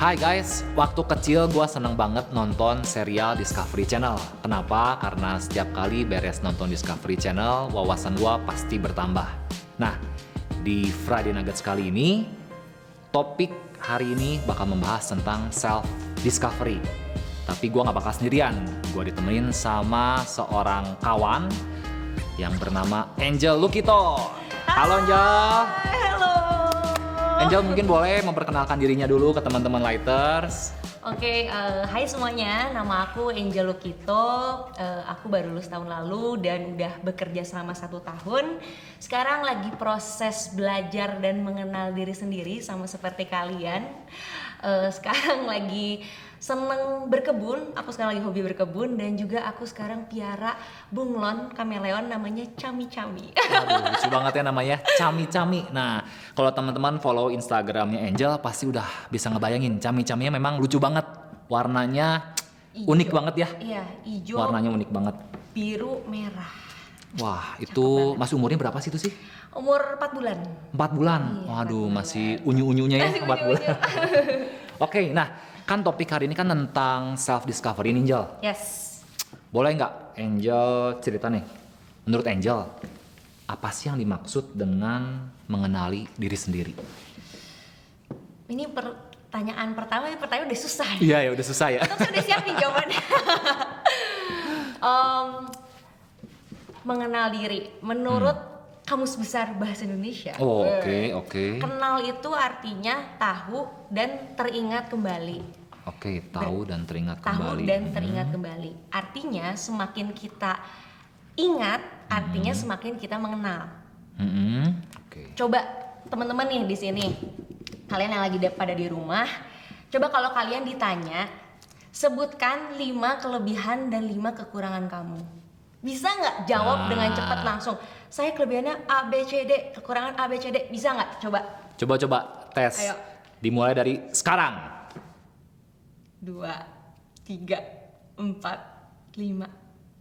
Hai guys, waktu kecil gue seneng banget nonton serial Discovery Channel. Kenapa? Karena setiap kali beres nonton Discovery Channel, wawasan gue pasti bertambah. Nah, di Friday Nuggets kali ini, topik hari ini bakal membahas tentang self-discovery. Tapi gue gak bakal sendirian, gue ditemenin sama seorang kawan yang bernama Angel Lukito. Halo Angel. Halo. Angel mungkin boleh memperkenalkan dirinya dulu ke teman-teman Lighters. Oke, hai semuanya, nama aku Angel Lukito. Aku baru lulus tahun lalu dan udah bekerja selama 1 tahun. Sekarang lagi proses belajar dan mengenal diri sendiri sama seperti kalian. Sekarang lagi seneng berkebun, aku sekarang lagi hobi berkebun. Dan juga aku sekarang piara bunglon kameleon namanya Cami-Cami. Waduh, lucu banget ya namanya, Cami-Cami. Nah, kalau teman-teman follow Instagramnya Angel pasti udah bisa ngebayangin Cami-Caminya memang lucu banget. Warnanya Ijo. unik banget ya. Iya, hijau, Warnanya unik banget. biru, merah. Wah, itu masih umurnya berapa sih itu sih? Umur 4 bulan. 4 bulan. Iya, Waduh, 4 bulan. masih unyu-unyunya ya, Masih 4 bulan. unyu-unyu. Oke, nah kan topik hari ini kan tentang self-discovery nih, Angel. Yes. Boleh nggak Angel cerita nih, menurut Angel, apa sih yang dimaksud dengan mengenali diri sendiri? Ini pertanyaan pertama udah susah. Iya ya, udah susah ya. Terus saya udah siapin jawabannya. Mengenal diri, menurut Kamus Besar Bahasa Indonesia. Oh, oke. Kenal itu artinya tahu dan teringat kembali. Oke, tahu dan teringat Tahu kembali. dan teringat kembali. Artinya semakin kita ingat, artinya semakin kita mengenal. Oke. Coba teman-teman nih di sini, kalian yang lagi pada di rumah, coba kalau kalian ditanya, sebutkan 5 kelebihan dan 5 kekurangan kamu. Bisa nggak jawab dengan cepat langsung? Saya kelebihannya A, B, C, D, kekurangan A, B, C, D. Bisa nggak? Coba. Coba tes. Ayo. Dimulai dari sekarang. 2, 3, 4, 5,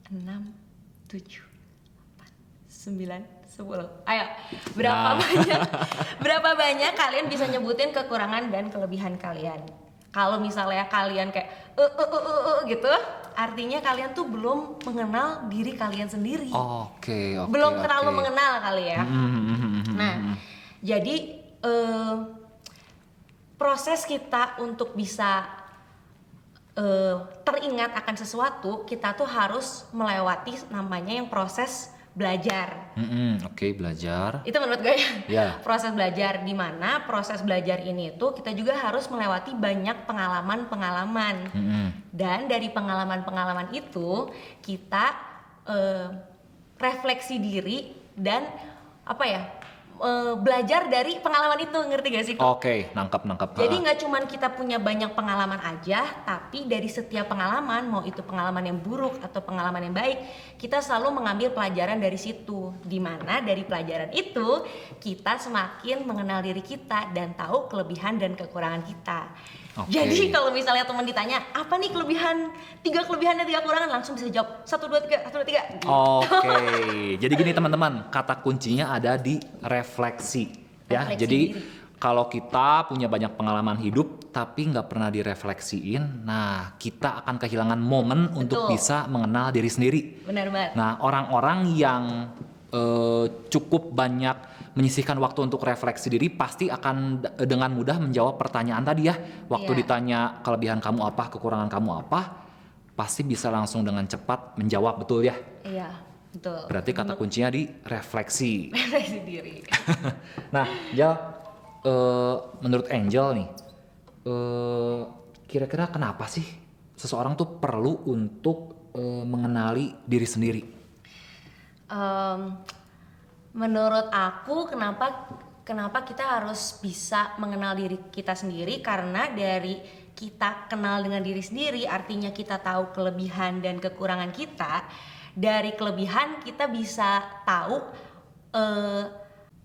6, 7, 8, 9, 10. Ayo, berapa banyak kalian bisa nyebutin kekurangan dan kelebihan kalian? Kalau misalnya kalian kayak gitu, artinya kalian tuh belum mengenal diri kalian sendiri. Oke. Belum terlalu mengenal kali ya. Nah, jadi proses kita untuk bisa teringat akan sesuatu, kita tuh harus melewati namanya yang proses belajar. Oke, belajar. Itu menurut gue Ya. proses belajar, di mana proses belajar ini itu kita juga harus melewati banyak pengalaman-pengalaman. Dan dari pengalaman-pengalaman itu kita refleksi diri dan belajar dari pengalaman itu, ngerti gak sih? Oke, nangkep. Jadi nggak cuman kita punya banyak pengalaman aja, tapi dari setiap pengalaman, mau itu pengalaman yang buruk atau pengalaman yang baik, kita selalu mengambil pelajaran dari situ. Dimana dari pelajaran itu kita semakin mengenal diri kita dan tahu kelebihan dan kekurangan kita. Oke. Jadi kalau misalnya teman ditanya apa nih tiga kelebihan dan 3 kekurangan, langsung bisa jawab 1, 2, 3, 1, 2, 3. Oke, jadi gini teman-teman, kata kuncinya ada di refleksi. Ya, Refleksi jadi diri. kalau kita punya banyak pengalaman hidup tapi nggak pernah direfleksiin, nah kita akan kehilangan momen untuk bisa mengenal diri sendiri. Benar banget. Nah, orang-orang yang cukup banyak menyisihkan waktu untuk refleksi diri pasti akan dengan mudah menjawab pertanyaan tadi ya. Waktu Iya. ditanya kelebihan kamu apa, kekurangan kamu apa, pasti bisa langsung dengan cepat menjawab, betul ya? Iya, betul. Berarti kata kuncinya di refleksi. Refleksi diri. Nah, Angel, menurut Angel nih, kira-kira kenapa sih seseorang tuh perlu untuk mengenali diri sendiri? Menurut aku kenapa kita harus bisa mengenal diri kita sendiri, karena dari kita kenal dengan diri sendiri artinya kita tahu kelebihan dan kekurangan kita. Dari kelebihan kita bisa tahu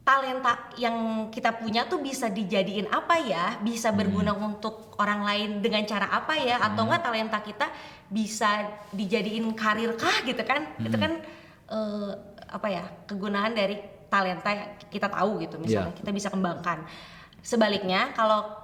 talenta yang kita punya tuh bisa dijadiin apa ya, bisa berguna untuk orang lain dengan cara apa ya, atau enggak talenta kita bisa dijadiin karir kah gitu kan. Itu kan kegunaan dari talenta yang kita tahu gitu, misalnya kita bisa kembangkan. Sebaliknya kalau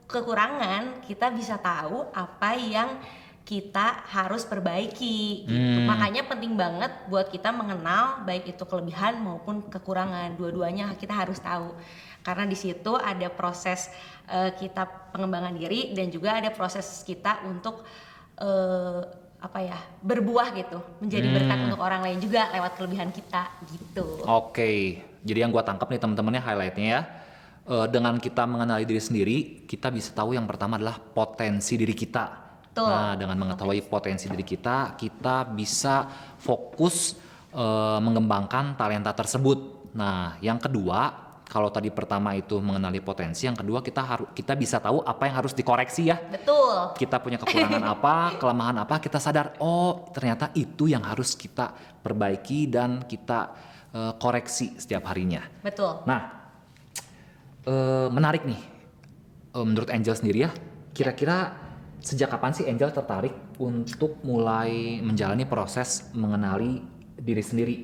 kekurangan, kita bisa tahu apa yang kita harus perbaiki gitu. Makanya penting banget buat kita mengenal baik itu kelebihan maupun kekurangan. Dua-duanya kita harus tahu. Karena di situ ada proses kita pengembangan diri dan juga ada proses kita untuk berbuah gitu, menjadi berkat untuk orang lain juga lewat kelebihan kita gitu. Oke, jadi yang gua tangkap nih teman-temannya highlightnya ya. Dengan kita mengenali diri sendiri, kita bisa tahu yang pertama adalah potensi diri kita. Betul. Nah, dengan mengetahui potensi diri kita bisa fokus mengembangkan talenta tersebut. Nah, yang kedua, kalau tadi pertama itu mengenali potensi, yang kedua kita bisa tahu apa yang harus dikoreksi ya. Betul. Kita punya kekurangan apa, kelemahan apa, kita sadar, oh ternyata itu yang harus kita perbaiki dan kita koreksi setiap harinya. Betul. Nah, menarik nih, menurut Angel sendiri ya, kira-kira sejak kapan sih Angel tertarik untuk mulai menjalani proses mengenali diri sendiri?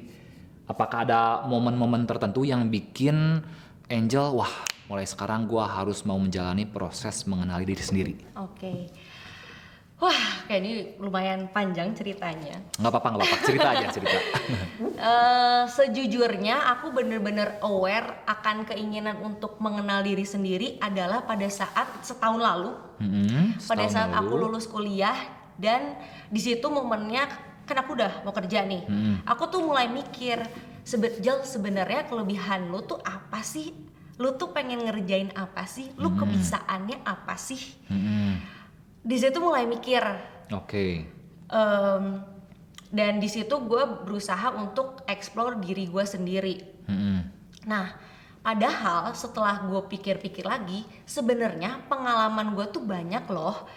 Apakah ada momen-momen tertentu yang bikin Angel, wah mulai sekarang gua harus mau menjalani proses mengenali diri sendiri? Oke. Wah, kayak ini lumayan panjang ceritanya. Nggak apa-apa, cerita aja, cerita. Sejujurnya aku bener-bener aware akan keinginan untuk mengenal diri sendiri adalah pada saat setahun lalu. Pada saat aku lulus kuliah dan di situ momennya kan aku udah mau kerja nih. Aku tuh mulai mikir, sebenarnya kelebihan lu tuh apa sih? Lu tuh pengen ngerjain apa sih? Lu kebisaannya apa sih? Di situ mulai mikir. Oke. Dan di situ gue berusaha untuk explore diri gue sendiri. Nah, padahal setelah gue pikir-pikir lagi, sebenarnya pengalaman gue tuh banyak loh.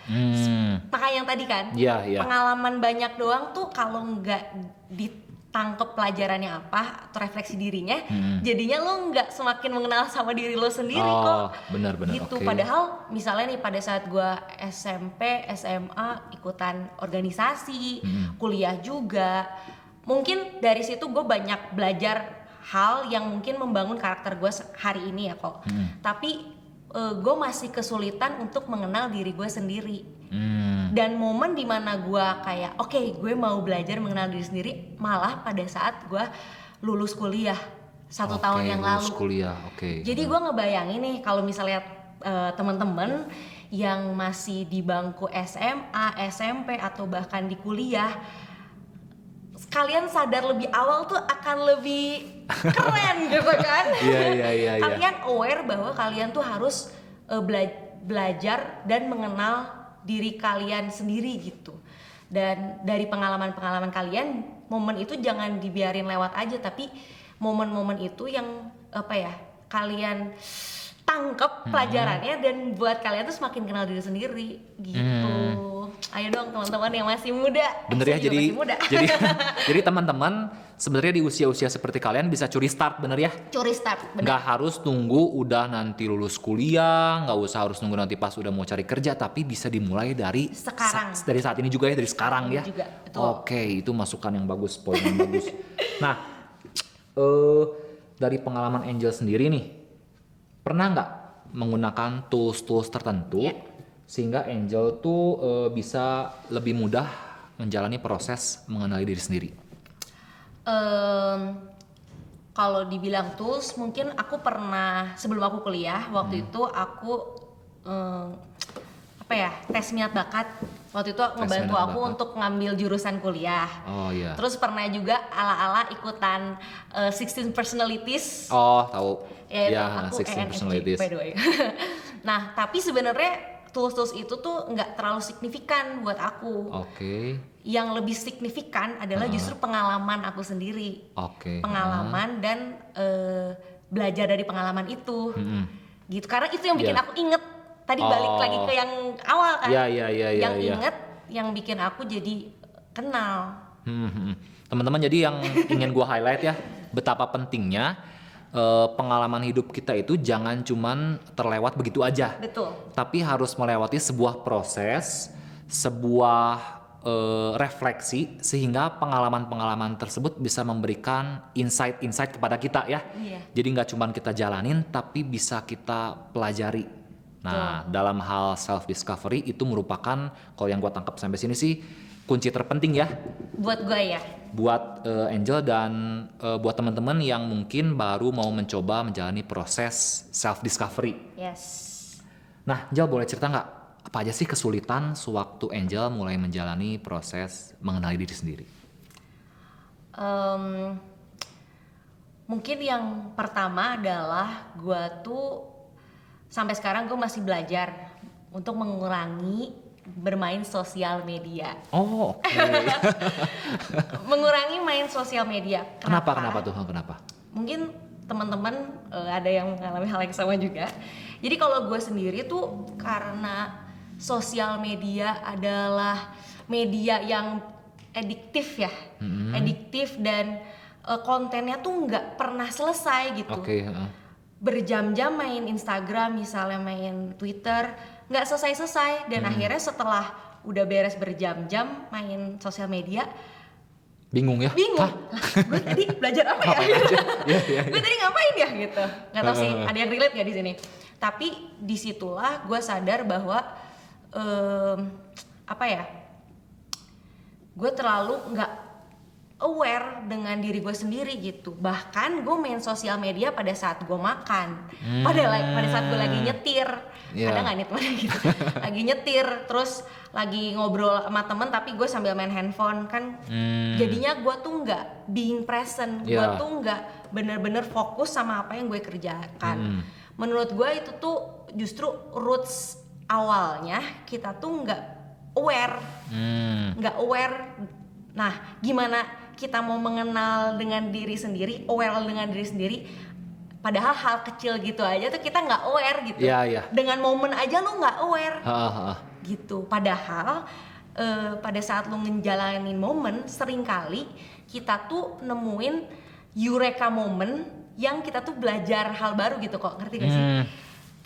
Makanya yang tadi kan, pengalaman banyak doang tuh kalau nggak ditangkep pelajarannya apa atau refleksi dirinya, jadinya lo nggak semakin mengenal sama diri lo sendiri kok. Benar-benar. Gitu. Okay. Padahal misalnya nih pada saat gue SMP, SMA ikutan organisasi, kuliah juga, mungkin dari situ gue banyak belajar hal yang mungkin membangun karakter gue hari ini ya kok. Tapi gue masih kesulitan untuk mengenal diri gue sendiri. Dan momen dimana gue kayak oke, gue mau belajar mengenal diri sendiri malah pada saat gue lulus kuliah 1 tahun yang lalu. Kuliah, Jadi gue ngebayangin nih kalau misalnya teman-teman yang masih di bangku SMA, SMP atau bahkan di kuliah, kalian sadar lebih awal tuh akan lebih keren gitu kan. Iya. Kalian aware bahwa kalian tuh harus belajar dan mengenal diri kalian sendiri gitu. Dan dari pengalaman-pengalaman kalian, momen itu jangan dibiarin lewat aja, tapi momen-momen itu yang kalian tangkep pelajarannya dan buat kalian tuh semakin kenal diri sendiri gitu. Ayo dong teman-teman yang masih muda. Bener ya, jadi teman-teman sebenarnya di usia-usia seperti kalian bisa curi start, bener ya? Curi start, bener. Nggak harus tunggu udah nanti lulus kuliah, nggak usah harus nunggu nanti pas udah mau cari kerja, tapi bisa dimulai dari sekarang. Dari saat ini juga ya, dari sekarang ya. Juga, betul. Oke, itu masukan yang bagus, poin yang bagus. Nah, dari pengalaman Angel sendiri nih, pernah nggak menggunakan tools-tools tertentu sehingga Angel tuh bisa lebih mudah menjalani proses mengenali diri sendiri? Kalau dibilang tools, mungkin aku pernah sebelum aku kuliah waktu itu aku tes minat bakat. Waktu itu ngebantu aku untuk ngambil jurusan kuliah. Oh iya. Terus pernah juga ala-ala ikutan 16 personalities. Oh tahu. Ya, aku 16 personalities. by the way. Nah, tapi sebenarnya tools-tools itu tuh nggak terlalu signifikan buat aku. Oke. Yang lebih signifikan adalah justru pengalaman aku sendiri. Pengalaman dan belajar dari pengalaman itu. Gitu. Karena itu yang bikin aku inget. Tadi balik lagi ke yang awal kan. Yang inget, yang bikin aku jadi kenal. Teman-teman, jadi yang ingin gue highlight ya, betapa pentingnya pengalaman hidup kita itu jangan cuman terlewat begitu aja. Betul. Tapi harus melewati sebuah proses, sebuah refleksi, sehingga pengalaman-pengalaman tersebut bisa memberikan insight-insight kepada kita ya. Iya. Jadi nggak cuman kita jalanin, tapi bisa kita pelajari Nah, dalam hal self discovery itu merupakan kalau yang gue tangkap sampai sini sih kunci terpenting ya Buat gue ya. buat Angel dan buat teman-teman yang mungkin baru mau mencoba menjalani proses self discovery. Yes. Nah, Angel boleh cerita nggak apa aja sih kesulitan sewaktu Angel mulai menjalani proses mengenali diri sendiri? Mungkin yang pertama adalah gue tuh sampai sekarang gue masih belajar untuk mengurangi bermain sosial media. Oh, oke. Mengurangi main sosial media. Kenapa tuh? Kenapa? Mungkin teman-teman ada yang mengalami hal yang sama juga. Jadi kalau gue sendiri tuh karena sosial media adalah media yang adiktif ya, adiktif dan kontennya tuh nggak pernah selesai gitu. Oke. Berjam-jam main Instagram misalnya, main Twitter, nggak selesai-selesai dan akhirnya setelah udah beres berjam-jam main sosial media, Bingung ya? bingung. Lah, gue tadi belajar apa ya? Gue tadi ngapain ya gitu. Nggak tahu sih, ada yang relate nggak di sini? Tapi disitulah gue sadar bahwa gue terlalu nggak aware dengan diri gue sendiri gitu. Bahkan gue main sosial media pada saat gue makan, pada saat gue lagi nyetir. Ada nggak nih teman gitu? Lagi nyetir, terus lagi ngobrol sama temen tapi gue sambil main handphone kan. Jadinya gue tuh nggak being present, gue tuh nggak bener-bener fokus sama apa yang gue kerjakan. Menurut gue itu tuh justru roots awalnya kita tuh nggak aware, Nah, gimana kita mau mengenal dengan diri sendiri, aware dengan diri sendiri, padahal hal kecil gitu aja tuh kita nggak aware gitu. Dengan momen aja lu nggak aware, gitu. Padahal pada saat lu ngejalanin momen, seringkali kita tuh nemuin eureka moment yang kita tuh belajar hal baru gitu kok, ngerti gak sih?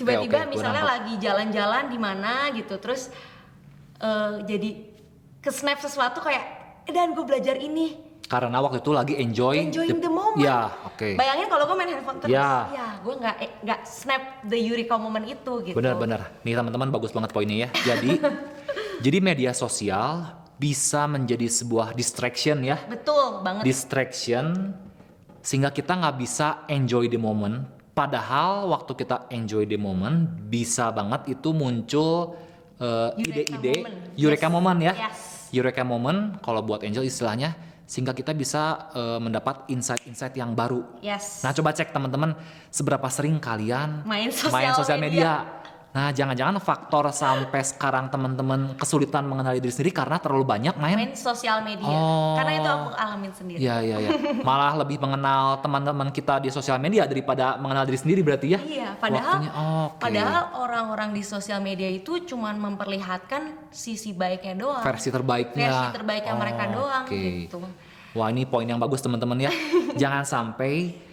Tiba-tiba misalnya lagi jalan-jalan di mana gitu, terus jadi ke-snap sesuatu kayak dan gue belajar ini karena waktu itu lagi enjoying the moment. Bayangin kalau gue main handphone terus, gue nggak snap the eureka moment itu gitu. Benar. Nih teman-teman, bagus banget poinnya ya. Jadi media sosial bisa menjadi sebuah distraction ya. Betul banget. Distraction sehingga kita nggak bisa enjoy the moment. Padahal waktu kita enjoy the moment bisa banget itu muncul ide-ide eureka moment ya. Eureka moment kalau buat Angel istilahnya, sehingga kita bisa mendapat insight-insight yang baru. Nah, coba cek teman-teman seberapa sering kalian main sosial media. Nah, jangan-jangan faktor sampai sekarang teman-teman kesulitan mengenali diri sendiri karena terlalu banyak main sosial media. Karena itu aku alamin sendiri. Iya. Malah lebih mengenal teman-teman kita di sosial media daripada mengenal diri sendiri berarti ya? Iya, padahal orang-orang di sosial media itu cuman memperlihatkan sisi baiknya doang. Versi terbaiknya mereka doang gitu. Wah, ini poin yang bagus teman-teman ya. Jangan sampai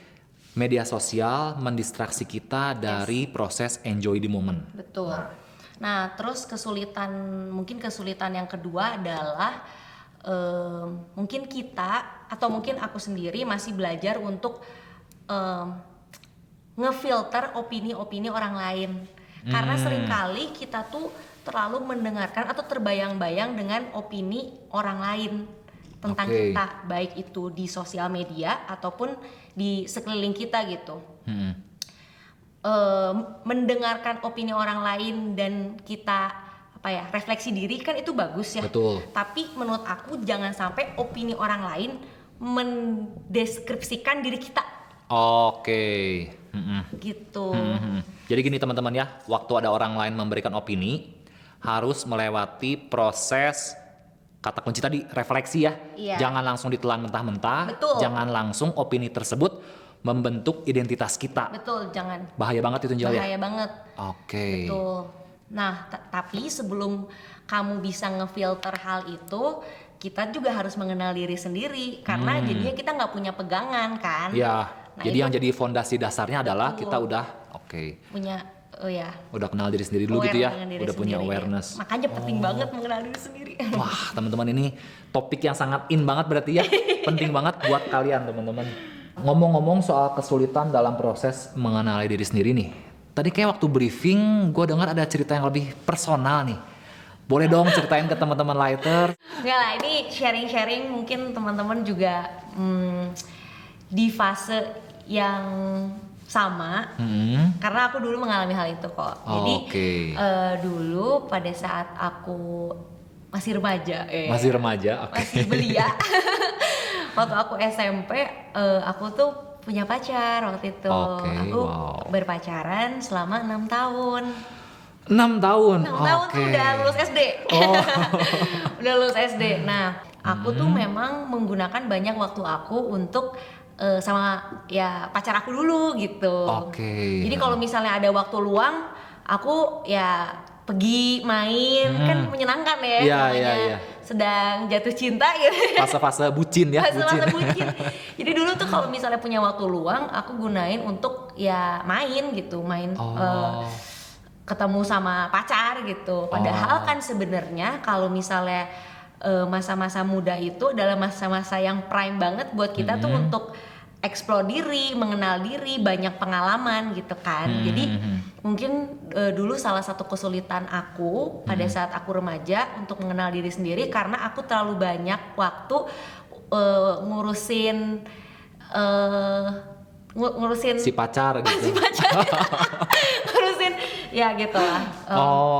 media sosial mendistraksi kita dari proses enjoy the moment. Betul. Nah, terus mungkin kesulitan yang kedua adalah mungkin kita atau mungkin aku sendiri masih belajar untuk ngefilter opini-opini orang lain. Karena seringkali kita tuh terlalu mendengarkan atau terbayang-bayang dengan opini orang lain tentang kita, baik itu di sosial media ataupun di sekeliling kita gitu. Mendengarkan opini orang lain dan kita refleksi diri kan itu bagus ya. Betul. Tapi menurut aku jangan sampai opini orang lain mendeskripsikan diri kita. Gitu. Jadi gini teman-teman ya, waktu ada orang lain memberikan opini harus melewati proses kata kunci tadi, refleksi ya. Jangan langsung ditelan mentah-mentah. Betul. Jangan langsung opini tersebut membentuk identitas kita. Betul, jangan. Bahaya banget itu Njel ya? Bahaya banget. Betul. Nah, tapi sebelum kamu bisa ngefilter hal itu, kita juga harus mengenal diri sendiri. Karena jadinya kita nggak punya pegangan kan. Iya, jadi yang jadi fondasi dasarnya adalah kita udah udah kenal diri sendiri dulu gitu ya, udah punya awareness. Makanya penting banget mengenal diri sendiri. Wah teman-teman, ini topik yang sangat in banget berarti ya. Penting banget buat kalian teman-teman. Ngomong-ngomong soal kesulitan dalam proses mengenali diri sendiri nih, tadi kayak waktu briefing gue dengar ada cerita yang lebih personal nih. Boleh dong ceritain ke teman-teman lighter? Enggak lah, ini sharing-sharing mungkin teman-teman juga di fase yang sama. Karena aku dulu mengalami hal itu kok. Jadi dulu pada saat aku masih remaja, masih remaja, masih belia. Waktu aku SMP, aku tuh punya pacar waktu itu. Aku berpacaran selama 6 tahun. 6 tahun? 6 tahun tuh udah lulus SD. Udah lulus SD. Nah, aku tuh memang menggunakan banyak waktu aku untuk sama ya pacar aku dulu gitu. Jadi kalau misalnya ada waktu luang, aku ya pergi main, kan menyenangkan ya. Iya. Sedang jatuh cinta gitu. Fase-fase bucin ya. Fase-fase bucin. Jadi dulu tuh kalau misalnya punya waktu luang, aku gunain untuk ya main gitu, ketemu sama pacar gitu. Padahal kan sebenarnya kalau misalnya masa-masa muda itu adalah masa-masa yang prime banget buat kita tuh untuk explore diri, mengenal diri, banyak pengalaman gitu kan. Jadi mungkin dulu salah satu kesulitan aku pada saat aku remaja untuk mengenal diri sendiri karena aku terlalu banyak waktu ngurusin si pacar gitu. Si pacar. Ngurusin ya gitu lah.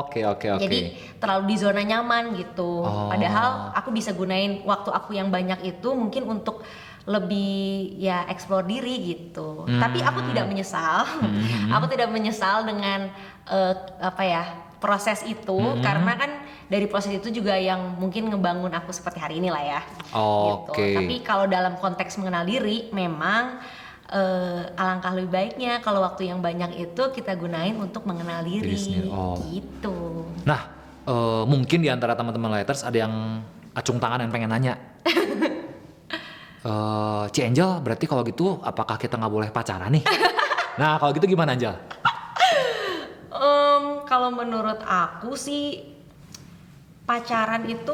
Oke. Jadi terlalu di zona nyaman gitu. Padahal aku bisa gunain waktu aku yang banyak itu mungkin untuk lebih ya explore diri gitu. Tapi aku tidak menyesal. Aku tidak menyesal dengan proses itu karena kan dari proses itu juga yang mungkin ngebangun aku seperti hari ini lah ya. Gitu. Tapi kalau dalam konteks mengenal diri memang alangkah lebih baiknya kalau waktu yang banyak itu kita gunain untuk mengenal diri gitu. Nah, mungkin di antara teman-teman lighters ada yang acung tangan dan pengen nanya. Ci Angel, berarti kalau gitu apakah kita nggak boleh pacaran nih? Nah, kalau gitu gimana Angel? Kalau menurut aku sih pacaran itu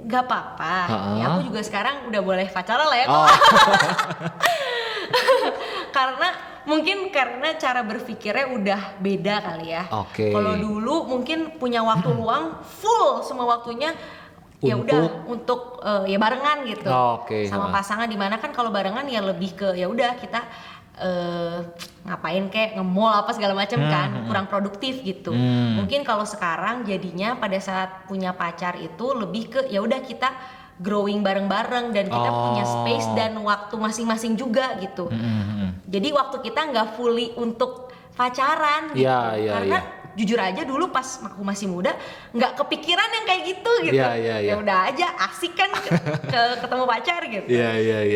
nggak apa-apa. Ya, aku juga sekarang udah boleh pacaran lah ya. Karena cara berpikirnya udah beda kali ya. Kalau dulu mungkin punya waktu luang full semua waktunya ya udah untuk ya barengan gitu sama pasangan, dimana kan kalau barengan ya lebih ke ya udah kita ngapain kayak nge-mall apa segala macam kan, kurang produktif gitu. Mungkin kalau sekarang jadinya pada saat punya pacar itu lebih ke ya udah kita growing bareng-bareng dan kita punya space dan waktu masing-masing juga gitu. Jadi waktu kita nggak fully untuk pacaran gitu. Karena jujur aja dulu pas aku masih muda nggak kepikiran yang kayak gitu. Ya udah aja asik kan ketemu pacar gitu.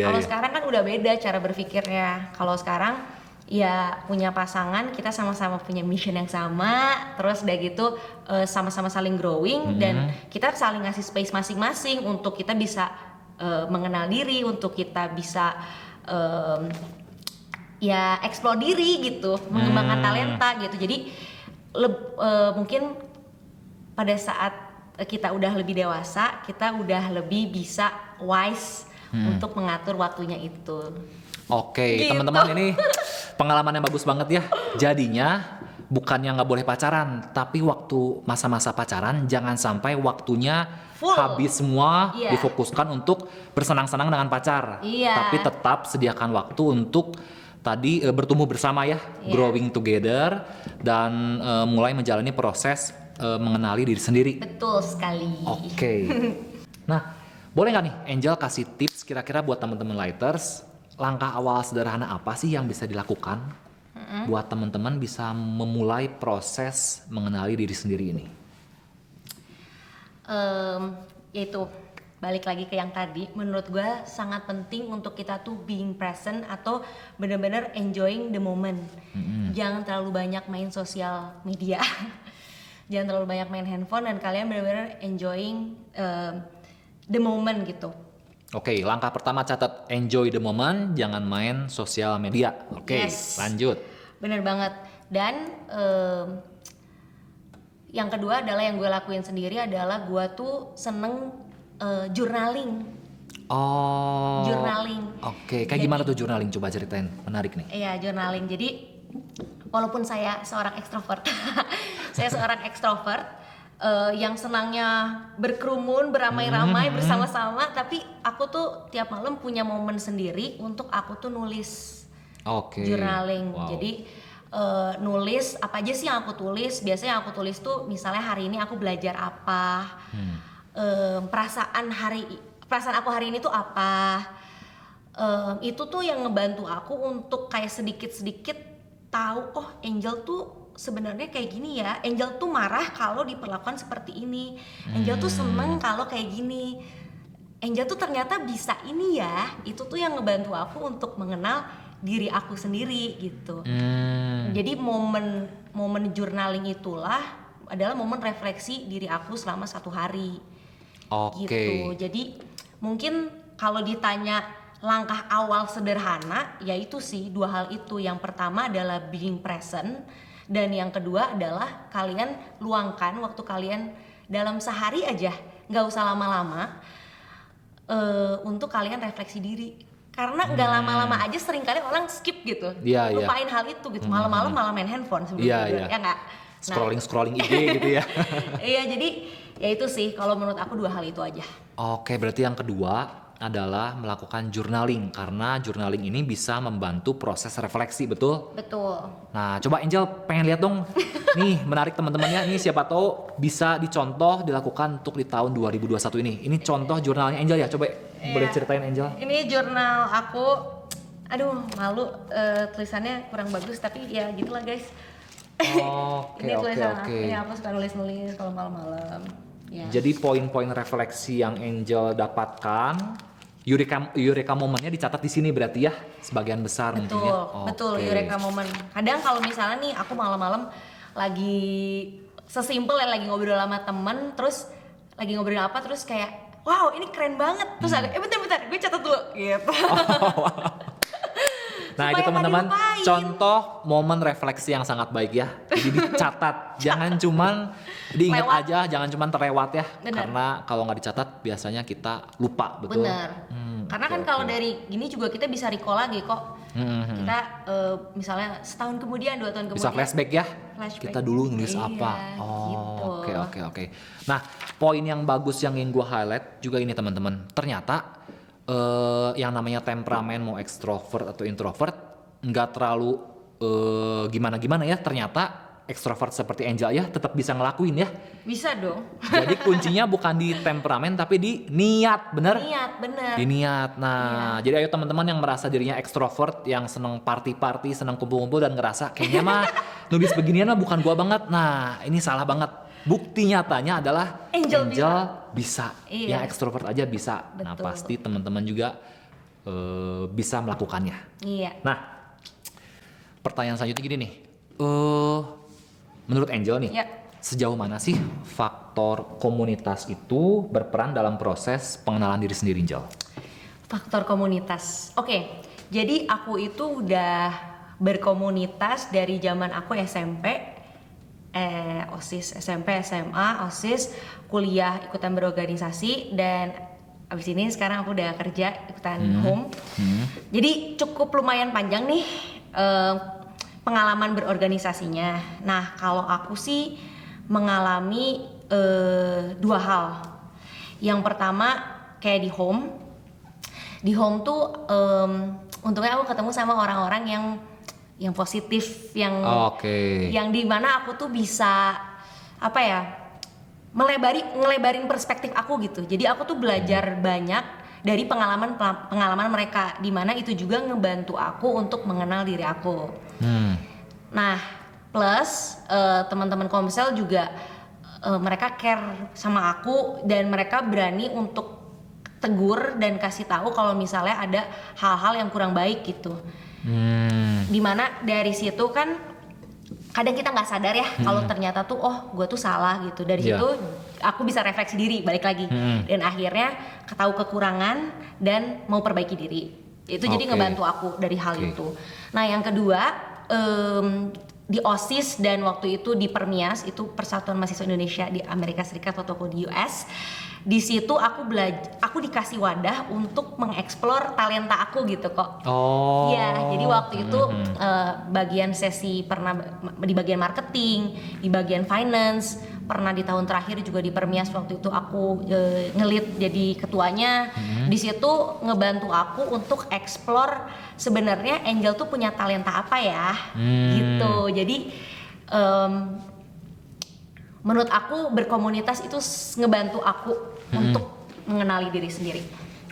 Kalau sekarang kan udah beda cara berpikirnya. Kalau sekarang ya punya pasangan, kita sama-sama punya mission yang sama, terus udah gitu sama-sama saling growing dan kita saling ngasih space masing-masing untuk kita bisa mengenal diri, untuk kita bisa ya explore diri gitu, mengembangkan talenta gitu. Jadi mungkin pada saat kita udah lebih dewasa, kita udah lebih bisa wise untuk mengatur waktunya itu. Gitu. Teman-teman, ini pengalaman yang bagus banget ya. Jadinya bukannya nggak boleh pacaran, tapi waktu masa-masa pacaran jangan sampai waktunya full habis semua difokuskan untuk bersenang-senang dengan pacar. Tapi tetap sediakan waktu untuk tadi bertumbuh bersama ya, growing together dan mulai menjalani proses mengenali diri sendiri. Betul sekali. Nah, boleh nggak nih Angel kasih tips kira-kira buat teman-teman lighters, langkah awal sederhana apa sih yang bisa dilakukan buat teman-teman bisa memulai proses mengenali diri sendiri ini? Yaitu balik lagi ke yang tadi, menurut gue sangat penting untuk kita tuh being present atau benar-benar enjoying the moment. Jangan terlalu banyak main sosial media, jangan terlalu banyak main handphone, dan kalian benar-benar enjoying the moment gitu. Langkah pertama catat enjoy the moment, jangan main sosial media. Lanjut. Bener banget. Dan yang kedua adalah yang gue lakuin sendiri adalah gue tuh seneng journaling. Journaling. Kayak gimana tuh journaling? Coba ceritain, menarik nih. Iya, journaling. Jadi Walaupun saya seorang ekstrovert, saya seorang ekstrovert yang senangnya berkerumun, beramai-ramai, bersama-sama. Tapi aku tuh tiap malam punya momen sendiri untuk aku tuh nulis, journaling. Wow. Jadi nulis apa aja sih yang aku tulis. Biasanya yang aku tulis tuh misalnya hari ini aku belajar apa, perasaan aku hari ini tuh apa. Itu tuh yang ngebantu aku untuk kayak sedikit-sedikit tahu, oh Angel tuh sebenarnya kayak gini ya. Angel tuh marah kalau diperlakukan seperti ini. Angel tuh seneng kalau kayak gini. Angel tuh ternyata bisa ini ya. Itu tuh yang ngebantu aku untuk mengenal diri aku sendiri gitu. Jadi momen journaling itulah adalah momen refleksi diri aku selama 1 hari. Gitu. Jadi mungkin kalau ditanya langkah awal sederhana, yaitu sih 2 hal itu. Yang pertama adalah being present, dan yang kedua adalah kalian luangkan waktu kalian dalam sehari aja, nggak usah lama-lama, untuk kalian refleksi diri. Karena nggak lama-lama aja seringkali orang skip gitu, lupain hal itu gitu, malam-malam malah main handphone sebelum tidur, ya nggak? Scrolling IG gitu ya. Iya, jadi ya itu sih kalau menurut aku 2 hal itu aja. Oke, berarti yang kedua adalah melakukan journaling, karena journaling ini bisa membantu proses refleksi, betul? Betul. Nah, coba Angel pengen lihat dong. Nih, menarik teman-temannya. Nih siapa tahu bisa dicontoh dilakukan untuk di tahun 2021 ini. Ini contoh jurnalnya Angel ya. Coba boleh ceritain Angel. Ini jurnal aku. Aduh, malu tulisannya kurang bagus, tapi ya gitulah guys. Oke. Ini aku suka nulis-nulis kalau malam-malam. Ya. Jadi poin-poin refleksi yang Angel dapatkan, Eureka momennya dicatat di sini berarti ya, sebagian besar mungkin ya. Betul, Eureka momen. Kadang kalau misalnya nih aku malam-malam lagi sesimpel ya, lagi ngobrol sama temen, terus lagi ngobrol apa, terus kayak wow ini keren banget, terus agak bentar gue catat dulu gitu. Nah itu teman-teman, contoh momen refleksi yang sangat baik ya. Jadi dicatat, jangan cuman diingat aja, jangan cuman terlewat ya. Bener. Karena kalau nggak dicatat biasanya kita lupa, betul? Bener. Karena kan kalau dari gini juga kita bisa recall lagi kok. Kita misalnya setahun kemudian, 2 tahun kemudian. Bisa flashback ya. Kita dulu nulis apa. Gitu. Oke. Nah poin yang bagus yang ingin gue highlight juga ini teman-teman. Ternyata yang namanya temperamen mau ekstrovert atau introvert nggak terlalu gimana-gimana ya, ternyata ekstrovert seperti Angel ya tetap bisa ngelakuin ya. Bisa dong. Jadi kuncinya bukan di temperamen tapi di niat, bener? Niat, bener. Di niat. Nah, jadi ayo teman-teman yang merasa dirinya ekstrovert, yang seneng party-party, seneng kumpul-kumpul dan ngerasa kayaknya mah nulis beginian mah bukan gua banget. Nah, ini salah banget. Bukti nyatanya adalah Angel bisa. Iya. Yang ekstrovert aja bisa. Betul. Nah, pasti teman-teman juga bisa melakukannya. Iya. Nah, pertanyaan selanjutnya gini nih. Menurut Angel nih, sejauh mana sih faktor komunitas itu berperan dalam proses pengenalan diri sendiri, Angel? Faktor komunitas. Oke, jadi aku itu udah berkomunitas dari zaman aku SMP. OSIS SMP, SMA, OSIS, kuliah ikutan berorganisasi, dan abis ini sekarang aku udah kerja ikutan home. Jadi cukup lumayan panjang nih pengalaman berorganisasinya. Nah kalau aku sih mengalami 2 hal. Yang pertama kayak di home tuh untungnya aku ketemu sama orang-orang yang positif, yang dimana aku tuh bisa ngelebarin perspektif aku gitu. Jadi aku tuh belajar banyak dari pengalaman mereka, dimana itu juga ngebantu aku untuk mengenal diri aku. Nah plus teman-teman Komsel juga mereka care sama aku, dan mereka berani untuk tegur dan kasih tahu kalau misalnya ada hal-hal yang kurang baik gitu. Dimana dari situ kan kadang kita nggak sadar ya kalau ternyata tuh gue tuh salah gitu. Dari situ aku bisa refleksi diri balik lagi, dan akhirnya tahu kekurangan dan mau perbaiki diri. Itu jadi ngebantu aku dari hal itu. Nah yang kedua di OSIS dan waktu itu di Permias, itu Persatuan Mahasiswa Indonesia di Amerika Serikat waktu aku di US. Di situ aku dikasih wadah untuk mengeksplor talenta aku gitu kok. Oh. Iya, jadi waktu itu bagian sesi pernah di bagian marketing, di bagian finance, pernah di tahun terakhir juga di Permias waktu itu aku ngelit jadi ketuanya. Di situ ngebantu aku untuk explore sebenarnya Angel tuh punya talenta apa ya, gitu. Jadi menurut aku berkomunitas itu ngebantu aku untuk mengenali diri sendiri.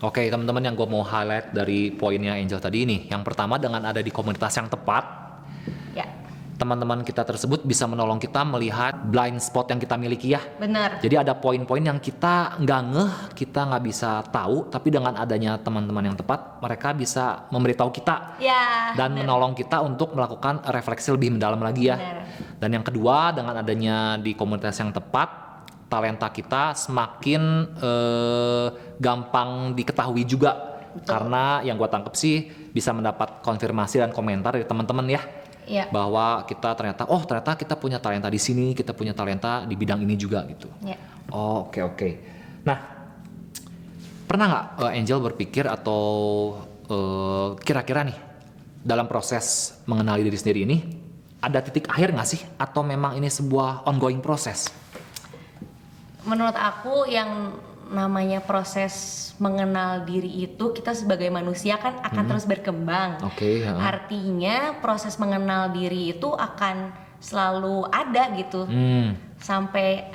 Oke, teman-teman, yang gue mau highlight dari poinnya Angel tadi ini, yang pertama, dengan ada di komunitas yang tepat, Ya, teman-teman kita tersebut bisa menolong kita melihat blind spot yang kita miliki ya. benar. Jadi ada poin-poin yang kita nggak ngeh, kita nggak bisa tahu, tapi dengan adanya teman-teman yang tepat, mereka bisa memberitahu kita Ya. dan menolong kita untuk melakukan refleksi lebih mendalam lagi ya. Benar. Dan yang kedua, dengan adanya di komunitas yang tepat, talenta kita semakin gampang diketahui juga. Betul. Karena yang gue tangkep sih bisa mendapat konfirmasi dan komentar dari teman-teman ya. Ya. Bahwa kita ternyata kita punya talenta di sini, kita punya talenta di bidang ini juga gitu. Ya. Oh, oke. Nah, pernah nggak Angel berpikir atau kira-kira nih dalam proses mengenali diri sendiri ini ada titik akhir nggak sih, atau memang ini sebuah ongoing proses? Menurut aku yang namanya proses mengenal diri itu, kita sebagai manusia kan akan terus berkembang. Oke, Artinya proses mengenal diri itu akan selalu ada gitu. Sampai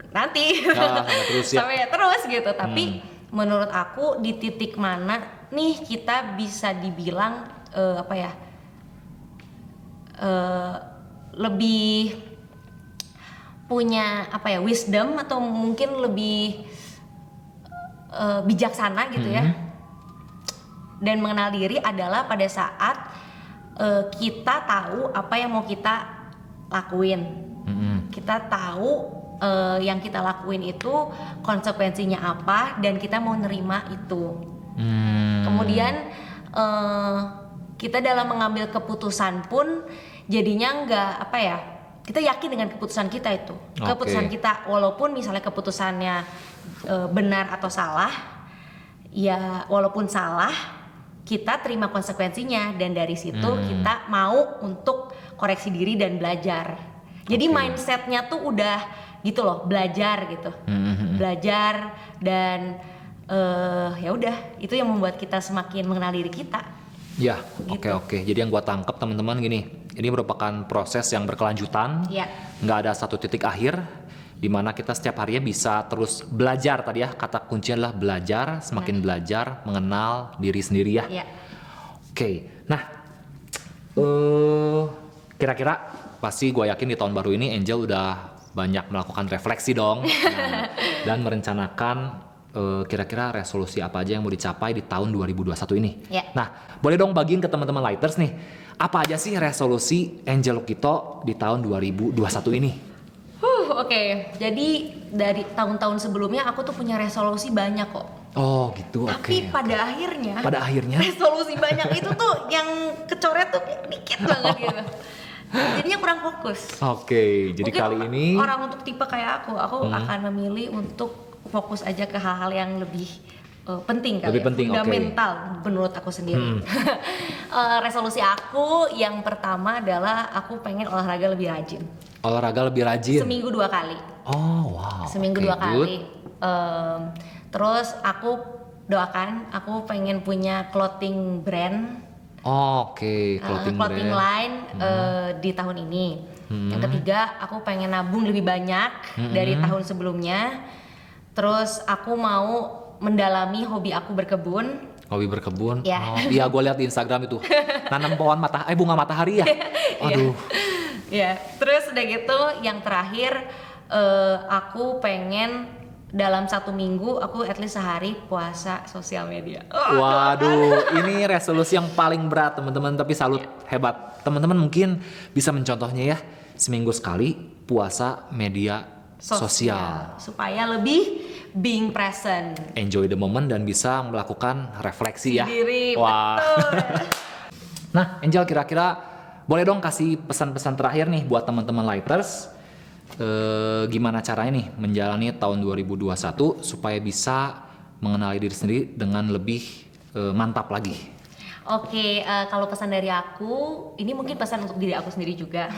nanti. Sampai terus ya. Sampai terus gitu. Tapi menurut aku di titik mana nih kita bisa dibilang lebih punya wisdom atau mungkin lebih bijaksana gitu ya. Dan mengenal diri adalah pada saat kita tahu apa yang mau kita lakuin. Kita tahu yang kita lakuin itu konsekuensinya apa dan kita mau nerima itu. Kemudian kita dalam mengambil keputusan pun jadinya kita yakin dengan keputusan kita itu. Keputusan kita, walaupun misalnya keputusannya benar atau salah, ya walaupun salah, kita terima konsekuensinya dan dari situ kita mau untuk koreksi diri dan belajar. Jadi mindsetnya tuh udah gitu loh, belajar gitu, belajar dan ya udah, itu yang membuat kita semakin mengenal diri kita. Ya, Gitu. oke. Jadi yang gua tangkap teman-teman gini, ini merupakan proses yang berkelanjutan, Ya. nggak ada satu titik akhir, di mana kita setiap harinya bisa terus belajar tadi ya, kata kuncinya adalah belajar, semakin belajar mengenal diri sendiri ya. Ya. Oke, nah kira-kira pasti gue yakin di tahun baru ini Angel udah banyak melakukan refleksi dong. Nah, dan merencanakan kira-kira resolusi apa aja yang mau dicapai di tahun 2021 ini. Ya. Nah, boleh dong bagiin ke teman-teman lighters nih, apa aja sih resolusi Angel Lukito di tahun 2021 ini? Oke. Jadi dari tahun-tahun sebelumnya aku tuh punya resolusi banyak kok. Oh gitu, oke. Tapi pada akhirnya resolusi banyak itu tuh yang kecoret tuh dikit banget gitu. Jadinya kurang fokus. Oke, jadi Mungkin kali ini orang untuk tipe kayak aku akan memilih untuk fokus aja ke hal-hal yang lebih penting kali Lebih ya, penting, fundamental menurut aku sendiri. Resolusi aku yang pertama adalah aku pengen olahraga lebih rajin. olahraga lebih rajin. Seminggu 2 kali. Oh wow. Seminggu Oke, 2 good. kali. Terus aku doakan aku pengen punya clothing brand, Oke, clothing brand. line di tahun ini. Yang ketiga, aku pengen nabung lebih banyak dari tahun sebelumnya. Terus aku mau mendalami hobi aku berkebun. Hobi berkebun. Ya. Oh, iya, gue lihat di Instagram itu. Nanam pohon bunga matahari ya. Aduh. Ya, terus udah gitu yang terakhir aku pengen dalam 1 minggu aku at least sehari puasa sosial media. Waduh, ini resolusi yang paling berat teman-teman, tapi salut, hebat. Teman-teman mungkin bisa mencontohnya ya, seminggu sekali puasa media sosial. Supaya lebih being present. Enjoy the moment dan bisa melakukan refleksi ya. Diri, Wah. betul. Nah, Angel, kira-kira boleh dong kasih pesan-pesan terakhir nih buat teman-teman lighters. Gimana caranya nih menjalani tahun 2021 supaya bisa mengenali diri sendiri dengan lebih mantap lagi. Oke, kalau pesan dari aku, ini mungkin pesan untuk diri aku sendiri juga.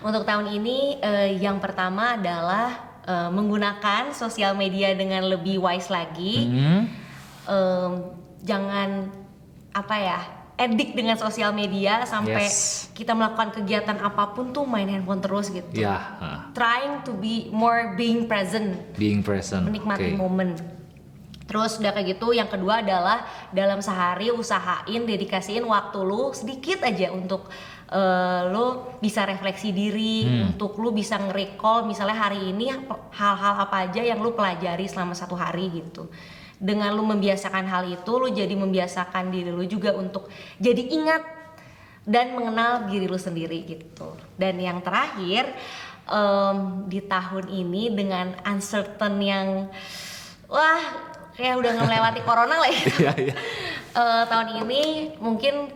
Untuk tahun ini, yang pertama adalah menggunakan sosial media dengan lebih wise lagi. Jangan edik dengan sosial media sampai kita melakukan kegiatan apapun tuh main handphone terus gitu. Trying to be more being present. Menikmati momen. Terus udah kayak gitu, yang kedua adalah dalam sehari usahain dedikasiin waktu lu sedikit aja untuk lu bisa refleksi diri, untuk lu bisa nge-recall misalnya hari ini hal-hal apa aja yang lu pelajari selama satu hari gitu. Dengan lu membiasakan hal itu, lu jadi membiasakan diri lu juga untuk jadi ingat dan mengenal diri lu sendiri gitu. Dan yang terakhir, di tahun ini dengan uncertain yang kayak udah melewati corona lah ya. Tahun ini mungkin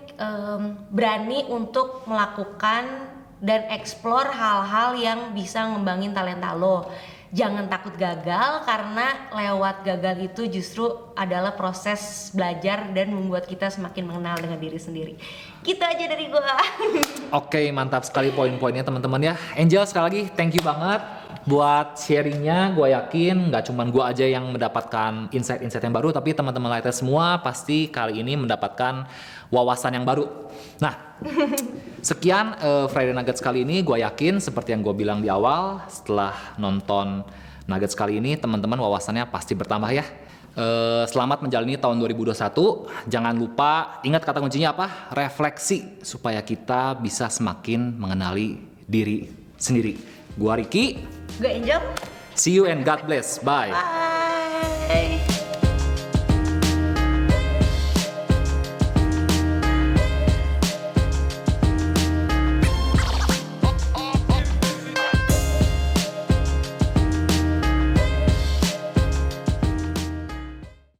berani untuk melakukan dan explore hal-hal yang bisa ngembangin talenta lo. Jangan takut gagal, karena lewat gagal itu justru adalah proses belajar dan membuat kita semakin mengenal dengan diri sendiri. Gitu aja dari gua. Oke, mantap sekali poin-poinnya teman-teman ya. Angel, sekali lagi thank you banget buat sharingnya. Gua yakin nggak cuman gua aja yang mendapatkan insight-insight yang baru, tapi teman-teman lighters semua pasti kali ini mendapatkan wawasan yang baru. Nah, sekian Friday Nuggets kali ini. Gue yakin seperti yang gue bilang di awal, setelah nonton Nuggets kali ini teman-teman wawasannya pasti bertambah ya. Selamat menjalani tahun 2021. Jangan lupa, ingat kata kuncinya apa? Refleksi, supaya kita bisa semakin mengenali diri sendiri. Gue Ricky. Gue Angel. See you and God bless. Bye. Bye.